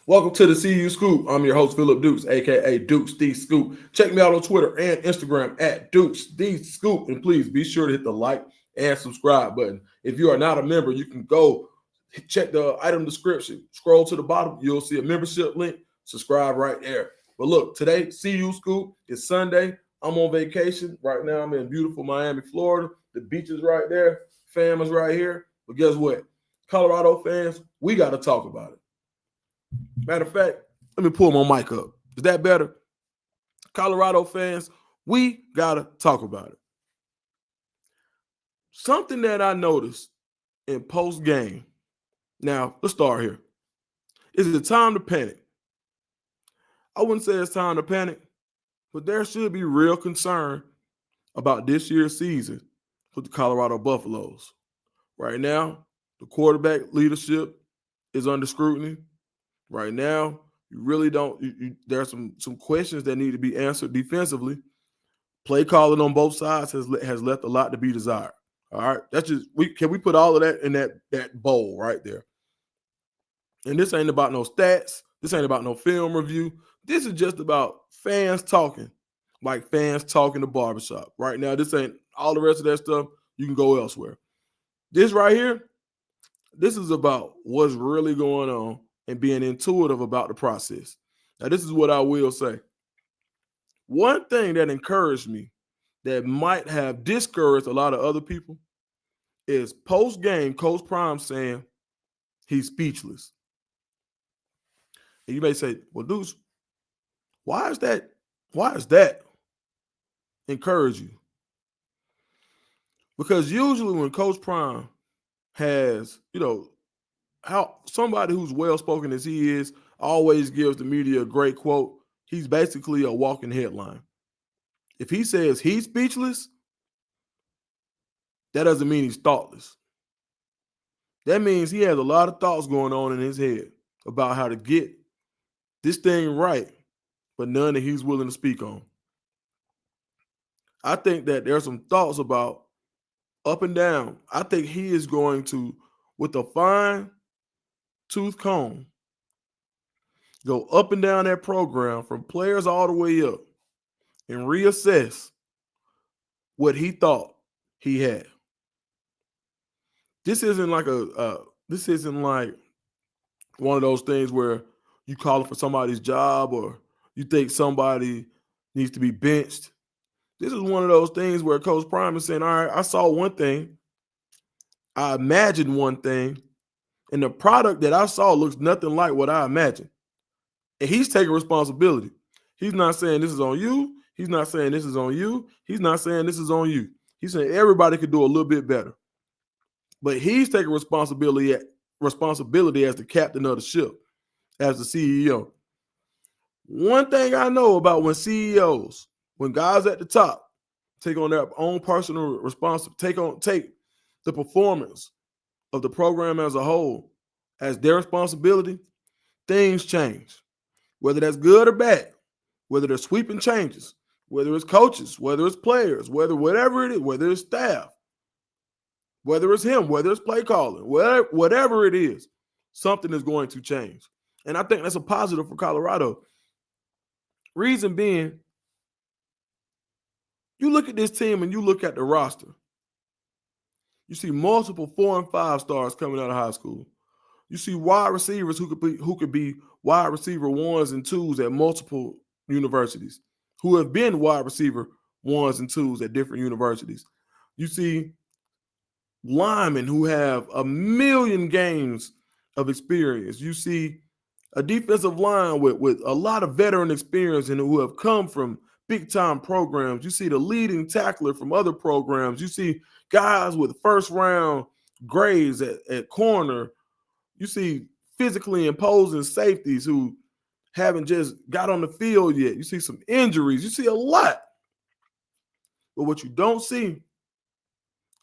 Welcome to the CU Scoop. I'm your host, Philip Dukes, aka DukesTheScoop. Check me out on Twitter and Instagram at DukesTheScoop. And please be sure to hit the like and subscribe button. If you are not a member, you can go check the item description. Scroll to the bottom, you'll see a membership link. Subscribe right there. But look, today, CU Scoop is Sunday. I'm on vacation. Right now, I'm in beautiful Miami, Florida. The beach is right there. Fam is right here. But guess what? Colorado fans, we got to talk about it. Matter of fact, let me pull my mic up. Is that better? Colorado fans, we got to talk about it. Something that I noticed in post game. Now, let's start here. Is it time to panic? I wouldn't say it's time to panic, but there should be real concern about this year's season with the Colorado Buffaloes. Right now, the quarterback leadership is under scrutiny. Right now, you really don't. There are some questions that need to be answered defensively. Play calling on both sides has left a lot to be desired. All right, that's just we put all of that in that bowl right there. And this ain't about no stats. This ain't about no film review. This is just about fans talking, like fans talking to barbershop. Right now, this ain't all the rest of that stuff. You can go elsewhere. This right here, this is about what's really going on and being intuitive about the process. Now, this is what I will say. One thing that encouraged me that might have discouraged a lot of other people is post-game Coach Prime saying he's speechless. And you may say, well, Deuce, why is that encourage you? Because usually when Coach Prime has, how somebody who's well-spoken as he is always gives the media a great quote, he's basically a walking headline. If he says he's speechless, that doesn't mean he's thoughtless. That means he has a lot of thoughts going on in his head about how to get this thing right, but none that he's willing to speak on. I think that there's some thoughts about up and down. I think he is going to, with a fine tooth comb, go up and down that program from players all the way up and reassess what he thought he had. This isn't like this isn't like one of those things where you calling for somebody's job or you think somebody needs to be benched. This is one of those things where Coach Prime is saying, all right, I saw one thing, I imagined one thing, and the product that I saw looks nothing like what I imagined. And he's taking responsibility. He's not saying this is on you. He's not saying this is on you. He's not saying this is on you. He's saying everybody could do a little bit better. But he's taking responsibility as the captain of the ship, as the CEO. One thing I know about when CEOs, when guys at the top take on their own personal responsibility, take the performance of the program as a whole as their responsibility, things change. Whether that's good or bad, whether they're sweeping changes, whether it's coaches, whether it's players, whatever it is, whether it's staff, whether it's him, whether it's play calling, whatever it is, something is going to change. And I think that's a positive for Colorado. Reason being, you look at this team and you look at the roster. You see multiple 4 and 5 stars coming out of high school. You see wide receivers who could be wide receiver 1s and 2s at multiple universities, who have been wide receiver 1s and 2s at different universities. You see linemen who have a million games of experience. You see a defensive line with a lot of veteran experience and who have come from big-time programs. You see the leading tackler from other programs. You see guys with first-round grades at corner. You see physically imposing safeties who haven't just got on the field yet. You see some injuries. You see a lot. But what you don't see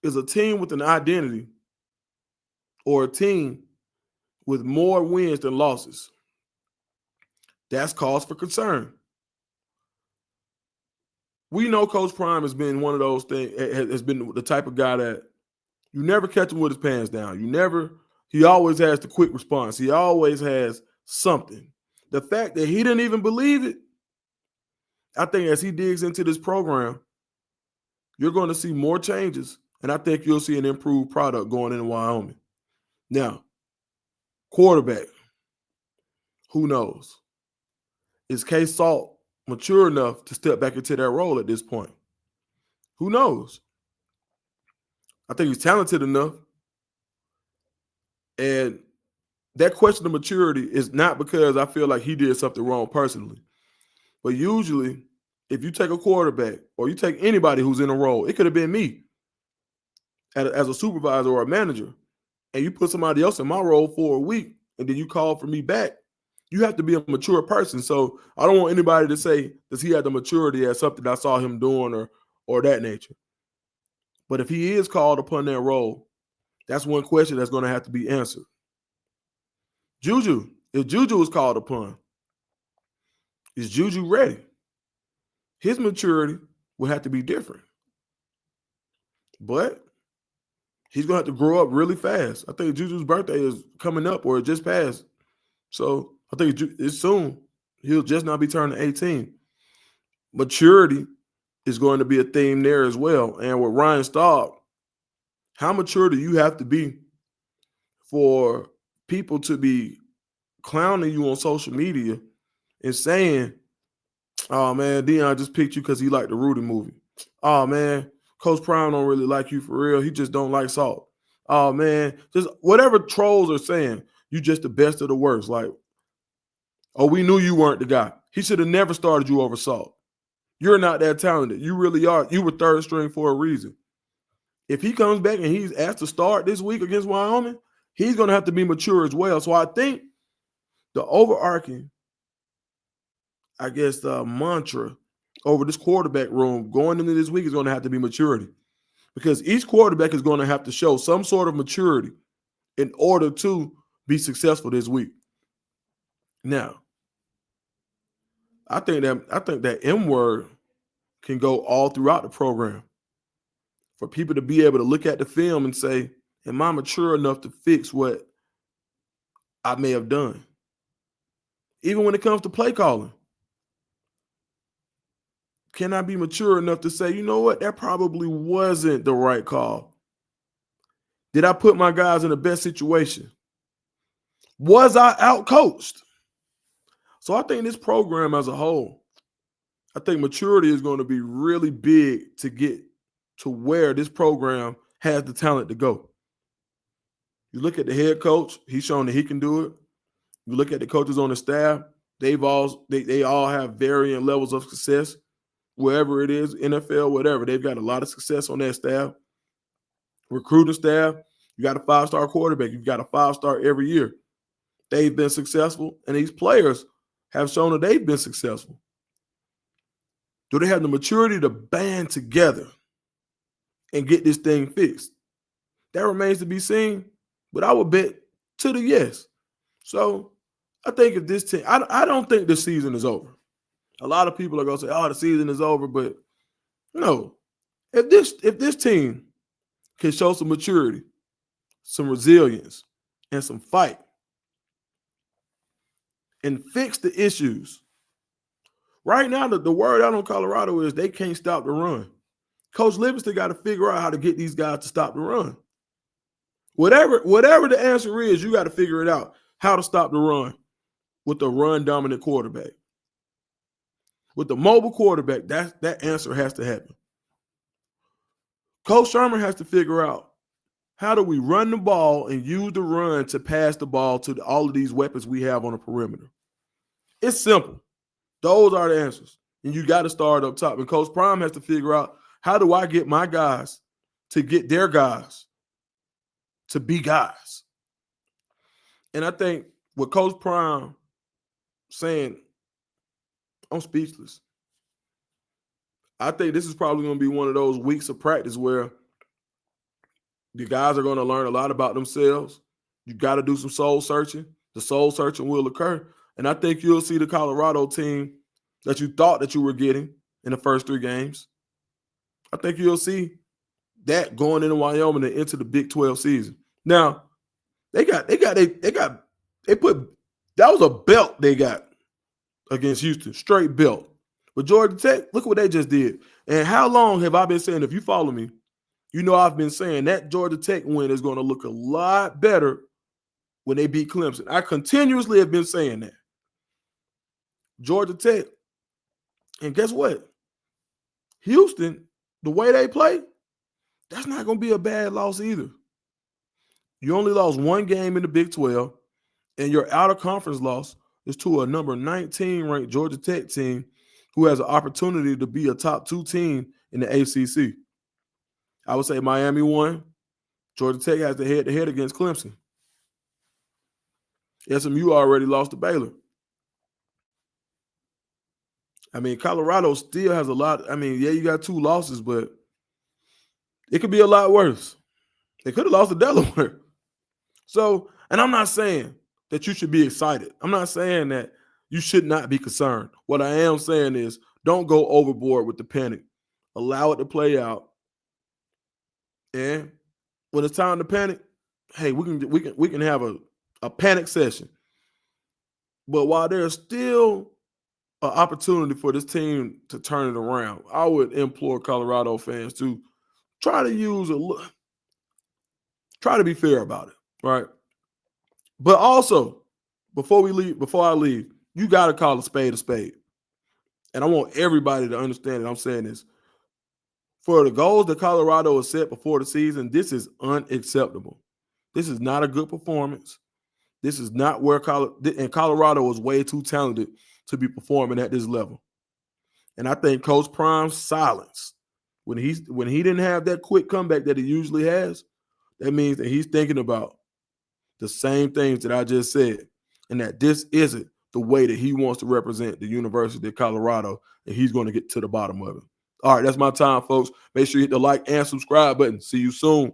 is a team with an identity or a team with more wins than losses. That's cause for concern. We know Coach Prime has been one of those things, has been the type of guy that you never catch him with his pants down. He always has the quick response. He always has something. the fact that he didn't even believe it, I think as he digs into this program, you're going to see more changes, and I think you'll see an improved product going into Wyoming. Now, quarterback, who knows? Is K-Salt mature enough to step back into that role at this point? Who knows? I think he's talented enough. And that question of maturity is not because I feel like he did something wrong personally. But usually, if you take a quarterback or you take anybody who's in a role, it could have been me as a supervisor or a manager, and you put somebody else in my role for a week, and then you call for me back, you have to be a mature person. So I don't want anybody to say, does he have the maturity as something I saw him doing or that nature? But if he is called upon that role, that's one question that's going to have to be answered. Juju, if Juju is called upon, is Juju ready? His maturity will have to be different. But he's going to have to grow up really fast. I think Juju's birthday is coming up or it just passed. So I think it's soon. He'll just not be turning 18. Maturity is going to be a theme there as well. And with Ryan Staub, how mature do you have to be for people to be clowning you on social media and saying, oh, man, Deion just picked you because he liked the Rudy movie. Oh, man, Coach Prime don't really like you for real. He just don't like Salt. Oh, man, just whatever trolls are saying, you just the best of the worst. Like, oh, we knew you weren't the guy. He should have never started you over Salt. You're not that talented. You really are. You were third string for a reason. If he comes back and he's asked to start this week against Wyoming, he's going to have to be mature as well. So I think the overarching, I guess, the mantra over this quarterback room going into this week is going to have to be maturity, because each quarterback is going to have to show some sort of maturity in order to be successful this week. Now, I think that M word can go all throughout the program for people to be able to look at the film and say, am I mature enough to fix what I may have done? Even when it comes to play calling, can I be mature enough to say, you know what, that probably wasn't the right call? Did I put my guys in the best situation? Was I outcoached? So I think this program as a whole, I think maturity is going to be really big to get to where this program has the talent to go. You look at the head coach, he's shown that he can do it. You look at the coaches on the staff, they all have varying levels of success, wherever it is, NFL, whatever. They've got a lot of success on that staff. Recruiting staff, you got a 5-star quarterback. You've got a 5-star every year. They've been successful, and these players have shown that they've been successful. Do they have the maturity to band together and get this thing fixed? That remains to be seen, but I would bet to the yes. So I think if this team, I don't think the season is over. A lot of people are going to say, oh, the season is over, but no. If this team can show some maturity, some resilience, and some fight, and fix the issues. Right now, the word out on Colorado is they can't stop the run. Coach Livingston got to figure out how to get these guys to stop the run. Whatever the answer is, you got to figure it out, how to stop the run with the run-dominant quarterback. With the mobile quarterback, that answer has to happen. Coach Sherman has to figure out, how do we run the ball and use the run to pass the ball to all of these weapons we have on the perimeter? It's simple. Those are the answers. And you got to start up top. And Coach Prime has to figure out, how do I get my guys to get their guys to be guys? And I think with Coach Prime saying, I'm speechless, I think this is probably going to be one of those weeks of practice where the guys are going to learn a lot about themselves. You got to do some soul searching. The soul searching will occur. And I think you'll see the Colorado team that you thought that you were getting in the first 3 games. I think you'll see that going into Wyoming and into the Big 12 season. Now, that was a belt they got. against Houston, straight belt. But Georgia Tech, look what they just did. And how long have I been saying, if you follow me, you know I've been saying that Georgia Tech win is going to look a lot better when they beat Clemson. I continuously have been saying that. Georgia Tech. And guess what? Houston, the way they play, that's not going to be a bad loss either. You only lost one game in the Big 12, and your out-of-conference loss is to a number 19 ranked Georgia Tech team who has an opportunity to be a top 2 team in the ACC. I would say Miami won. Georgia Tech has the head-to-head against Clemson. SMU already lost to Baylor. I mean, Colorado still has a lot. I mean, yeah, you got 2 losses, but it could be a lot worse. They could have lost to Delaware. So, and I'm not saying that you should be excited. I'm not saying that you should not be concerned. What I am saying is don't go overboard with the panic. Allow it to play out. And when it's time to panic, hey, we can have a panic session. But while there's still an opportunity for this team to turn it around, I would implore Colorado fans to try to try to be fair about it, right? But also, before I leave, you got to call a spade a spade. And I want everybody to understand that I'm saying this. For the goals that Colorado has set before the season, this is unacceptable. This is not a good performance. This is not where Colorado is way too talented to be performing at this level. And I think Coach Prime's silence, when he didn't have that quick comeback that he usually has, that means that he's thinking about the same things that I just said, and that this isn't the way that he wants to represent the University of Colorado, and he's going to get to the bottom of it. All right, that's my time, folks. Make sure you hit the like and subscribe button. See you soon.